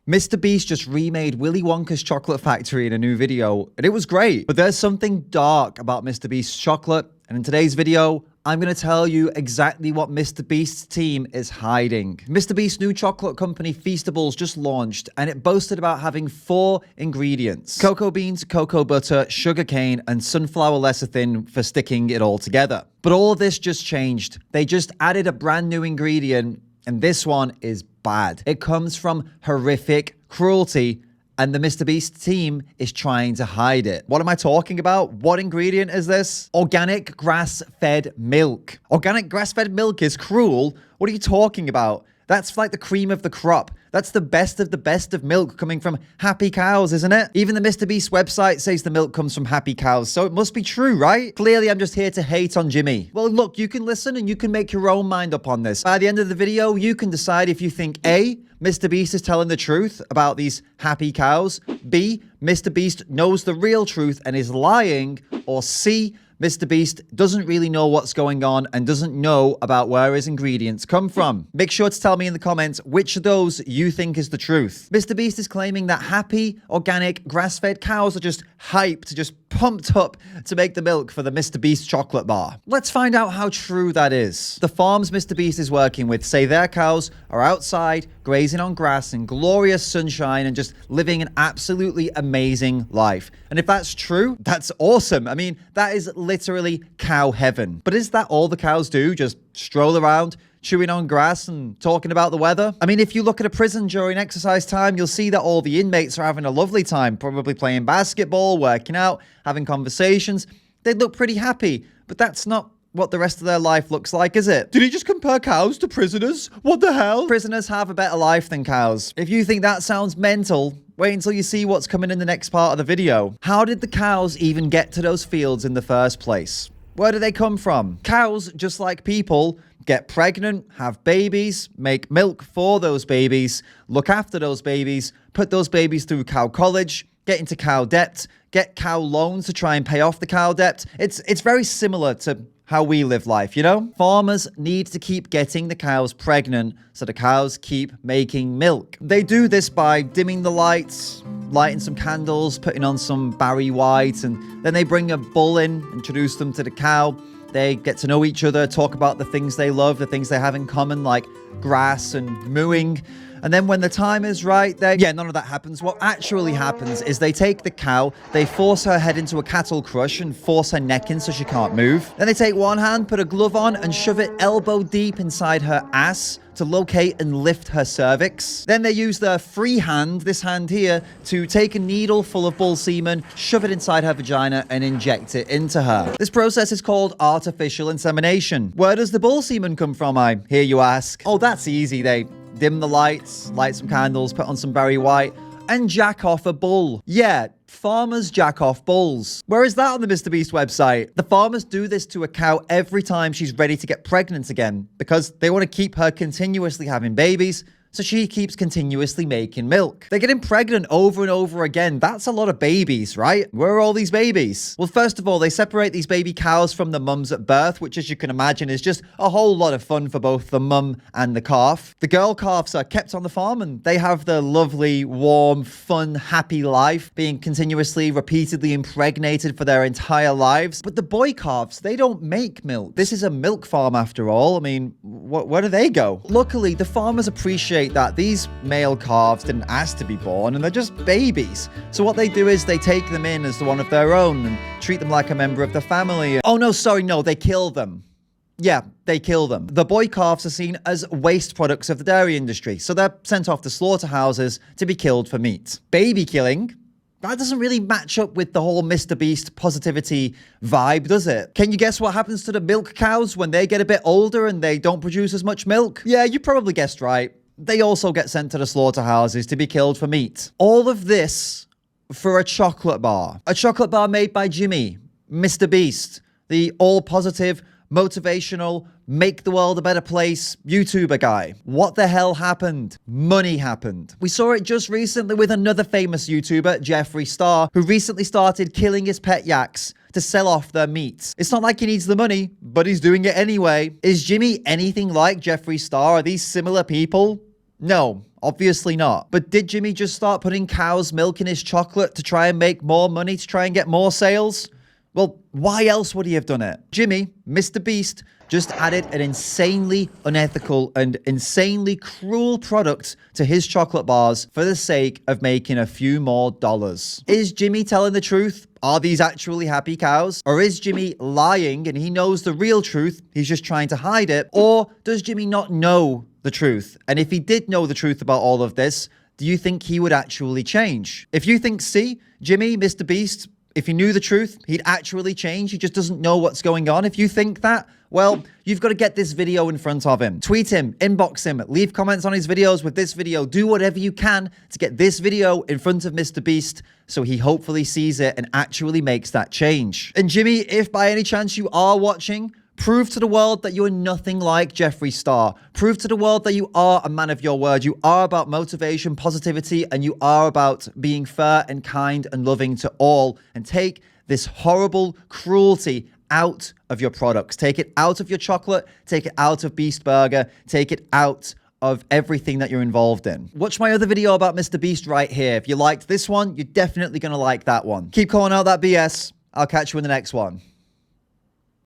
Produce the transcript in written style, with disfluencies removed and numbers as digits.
Mrbeast just remade Willy Wonka's chocolate factory in a new video, and it was great. But there's something dark about Mrbeast's chocolate, and in today's video, I'm going to tell you exactly what Mrbeast's team is hiding. Mrbeast's new chocolate company, Feastables, just launched, and it boasted about having 4 ingredients: cocoa beans, cocoa butter, sugarcane, and sunflower lecithin for sticking it all together. But all of this just changed. They just added a brand new ingredient, and this one is bad. It comes from horrific cruelty, and the Mrbeast team is trying to hide it. What am I talking about? What ingredient is this? Organic grass-fed milk. Organic grass-fed milk is cruel? What are you talking about? That's like the cream of the crop. That's the best of milk coming from happy cows, isn't it? Even the Mrbeast website says the milk comes from happy cows, so it must be true, right? Clearly, I'm just here to hate on Jimmy. Well, look, you can listen and you can make your own mind up on this. By the end of the video, you can decide if you think A, Mrbeast is telling the truth about these happy cows, B, Mrbeast knows the real truth and is lying, or C, Mrbeast doesn't really know what's going on and doesn't know about where his ingredients come from. Make sure to tell me in the comments which of those you think is the truth. Mrbeast is claiming that happy, organic, grass-fed cows are just hyped, just pumped up to make the milk for the Mrbeast chocolate bar. Let's find out how true that is. The farms Mrbeast is working with say their cows are outside, grazing on grass in glorious sunshine and just living an absolutely amazing life. And if that's true, that's awesome. I mean, that is literally cow heaven. But is that all the cows do? Just stroll around, chewing on grass and talking about the weather? I mean, if you look at a prison during exercise time, you'll see that all the inmates are having a lovely time, probably playing basketball, working out, having conversations. They look pretty happy, but that's not what the rest of their life looks like, is it? Did he just compare cows to prisoners? What the hell? Prisoners have a better life than cows. If you think that sounds mental, wait until you see what's coming in the next part of the video. How did the cows even get to those fields in the first place? Where do they come from? Cows, just like people, get pregnant, have babies, make milk for those babies, look after those babies, put those babies through cow college, get into cow debt, get cow loans to try and pay off the cow debt. It's very similar to how we live life, you know? Farmers need to keep getting the cows pregnant so the cows keep making milk. They do this by dimming the lights, lighting some candles, putting on some Barry White, and then they bring a bull in, introduce them to the cow. They get to know each other, talk about the things they love, the things they have in common, like grass and mooing. And then when the time is right, none of that happens. What actually happens is they take the cow, they force her head into a cattle crush and force her neck in so she can't move. Then they take one hand, put a glove on, and shove it elbow deep inside her ass to locate and lift her cervix. Then they use their free hand, this hand here, to take a needle full of bull semen, shove it inside her vagina, and inject it into her. This process is called artificial insemination. Where does the bull semen come from, I hear you ask? Oh, that's easy. They dim the lights, light some candles, put on some Barry White, and jack off a bull. Yeah, farmers jack off bulls. Where is that on the Mrbeast website? The farmers do this to a cow every time she's ready to get pregnant again, because they want to keep her continuously having babies, so she keeps continuously making milk. They're getting pregnant over and over again. That's a lot of babies, right? Where are all these babies? Well, first of all, they separate these baby cows from the mums at birth, which, as you can imagine, is just a whole lot of fun for both the mum and the calf. The girl calves are kept on the farm and they have their lovely, warm, fun, happy life, being continuously, repeatedly impregnated for their entire lives. But the boy calves, they don't make milk. This is a milk farm after all. I mean, where do they go? Luckily, the farmers appreciate that these male calves didn't ask to be born and they're just babies. So what they do is they take them in as one of their own and treat them like a member of the family. Oh no, sorry, no, they kill them. Yeah, they kill them. The boy calves are seen as waste products of the dairy industry, so they're sent off to slaughterhouses to be killed for meat. Baby killing, that doesn't really match up with the whole Mrbeast positivity vibe, does it? Can you guess what happens to the milk cows when they get a bit older and they don't produce as much milk? Yeah, you probably guessed right. They also get sent to the slaughterhouses to be killed for meat. All of this for a chocolate bar. A chocolate bar made by Jimmy, Mrbeast, the all-positive, motivational, make the world a better place YouTuber guy. What the hell happened? Money happened. We saw it just recently with another famous YouTuber, Jeffree Star, who recently started killing his pet yaks to sell off their meat. It's not like he needs the money, but he's doing it anyway. Is Jimmy anything like Jeffree Star? Are these similar people? No, obviously not. But did Jimmy just start putting cow's milk in his chocolate to try and make more money, to try and get more sales? Well, why else would he have done it? Jimmy, Mr. Beast, just added an insanely unethical and insanely cruel product to his chocolate bars for the sake of making a few more dollars. Is Jimmy telling the truth? Are these actually happy cows? Or is Jimmy lying and he knows the real truth, he's just trying to hide it? Or does Jimmy not know the truth? And if he did know the truth about all of this, do you think he would actually change? If you think C, Jimmy, Mr. Beast, if he knew the truth, he'd actually change. He just doesn't know what's going on. If you think that, well, you've got to get this video in front of him. Tweet him, inbox him, leave comments on his videos with this video. Do whatever you can to get this video in front of Mr. Beast so he hopefully sees it and actually makes that change. And Jimmy, if by any chance you are watching, prove to the world that you are nothing like Jeffree Star. Prove to the world that you are a man of your word. You are about motivation, positivity, and you are about being fair and kind and loving to all. And take this horrible cruelty out of your products. Take it out of your chocolate. Take it out of Beast Burger. Take it out of everything that you're involved in. Watch my other video about Mr. Beast right here. If you liked this one, you're definitely going to like that one. Keep calling out that BS. I'll catch you in the next one.